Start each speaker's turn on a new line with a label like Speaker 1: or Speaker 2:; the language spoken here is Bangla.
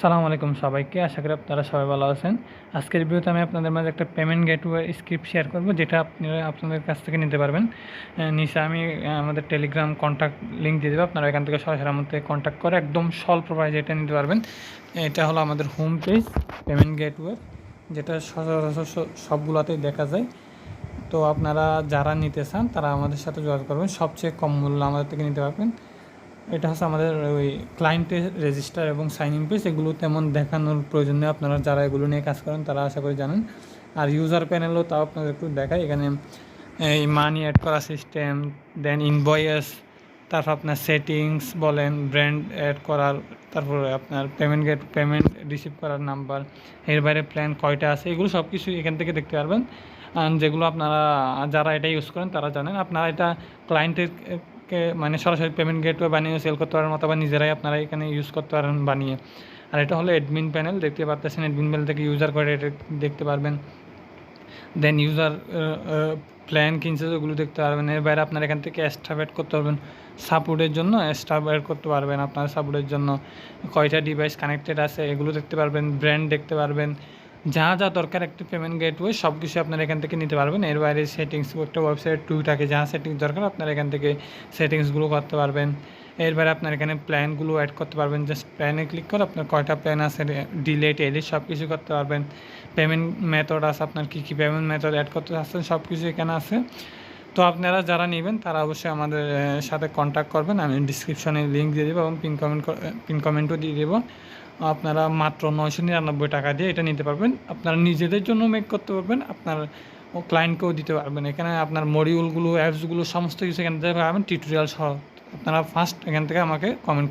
Speaker 1: আসসালামু আলাইকুম সবাইকে। আশা করি আপনারা সবাই ভালো আছেন। আজকের ভিডিওতে আমি আপনাদের মাঝে একটা পেমেন্ট গেটওয়ে স্ক্রিপ্ট শেয়ার করব, যেটা আপনারা আপনাদের কাছ থেকে নিতে পারবেন। নিচে আমি আমাদের টেলিগ্রাম কন্ট্যাক্ট লিঙ্ক দিয়ে দেবো, আপনারা এখান থেকে সরাসরি আমাদের কন্ট্যাক্ট করে একদম স্বল্প প্রাইজে এটা নিতে পারবেন। এটা হলো আমাদের হোম পেজ পেমেন্ট গেটওয়ে, যেটা সচরাচর সবগুলোতেই দেখা যায়। তো আপনারা যারা নিতে চান তারা আমাদের সাথে যোগাযোগ করবেন, সবচেয়ে কম মূল্য আমাদের থেকে নিতে পারবেন। এটা হচ্ছে আমাদের ওই ক্লায়েন্টের রেজিস্টার এবং সাইন ইন পেজ, এগুলো তেমন দেখানোর প্রয়োজন নেই, আপনারা যারা এগুলো নিয়ে কাজ করেন তারা আশা করি জানেন। আর ইউজার প্যানেলও তাও আপনাদের একটু দেখায়, এখানে এই মানি অ্যাড করা সিস্টেম, দেন ইনভয়েস, তারপর আপনার সেটিংস বলেন, ব্র্যান্ড অ্যাড করার, তারপরে আপনার পেমেন্ট রিসিভ করার নাম্বার, এর বাইরে প্ল্যান কয়টা আছে, এগুলো সব কিছু এখান থেকে দেখতে পারবেন। যেগুলো আপনারা যারা এটা ইউজ করেন তারা জানেন। আপনারা এটা ক্লায়েন্টের মানে সরাসরি পেমেন্ট গেটওয়ে বানিয়ে সেল করতে পারেন, অথবা নিজেরাই আপনারা এখানে ইউজ করতে পারেন বানিয়ে। আর এটা হলো অ্যাডমিন প্যানেল, দেখতে পাচ্ছেন অ্যাডমিন প্যানেল থেকে ইউজার করে এটা দেখতে পারবেন। দেন ইউজার প্ল্যান কিনছে ওগুলো দেখতে পারবেন। এর বাইরে আপনার এখান থেকে স্টাফ অ্যাড করতে পারবেন, সাপোর্টের জন্য স্টাফ অ্যাড করতে পারবেন। আপনার সাপোর্টের জন্য কয়টা ডিভাইস কানেক্টেড আছে এগুলো দেখতে পারবেন, ব্র্যান্ড দেখতে পারবেন, যা যা দরকার একটি পেমেন্ট গেটওয়ে সব কিছু আপনারা এখান থেকে নিতে পারবেন। এর বাইরে সেটিংস, একটা ওয়েবসাইট থাকে যা সেটিংস দরকার আপনারা এখান থেকে সেটিংসগুলো করতে পারবেন। এর বাইরে আপনার এখানে প্ল্যানগুলো অ্যাড করতে পারবেন, জাস্ট প্ল্যানে ক্লিক করে আপনার কয়টা প্ল্যান আছে, ডিলেট এডিট সব কিছু করতে পারবেন। পেমেন্ট মেথড আছে, আপনার কী কী পেমেন্ট মেথড অ্যাড করতে আসছেন সব কিছু এখানে আছে। তো আপনারা যারা নেবেন তারা অবশ্যই আমাদের সাথে কন্ট্যাক্ট করবেন, আমি ডিসক্রিপশনে লিঙ্ক দিয়ে দেবো এবং পিন কমেন্টও দিয়ে দেবো। আপনারা মাত্র 999 টাকা দিয়ে এটা নিতে পারবেন, আপনারা নিজেদের জন্য মেক করতে পারবেন, আপনার ক্লায়েন্টকেও দিতে পারবেন। এখানে আপনার মডিউলগুলো, অ্যাপসগুলো সমস্ত কিছু এখান থেকে পাবেন টিউটোরিয়াল সহ। আপনারা ফার্স্ট এখান থেকে আমাকে কমেন্ট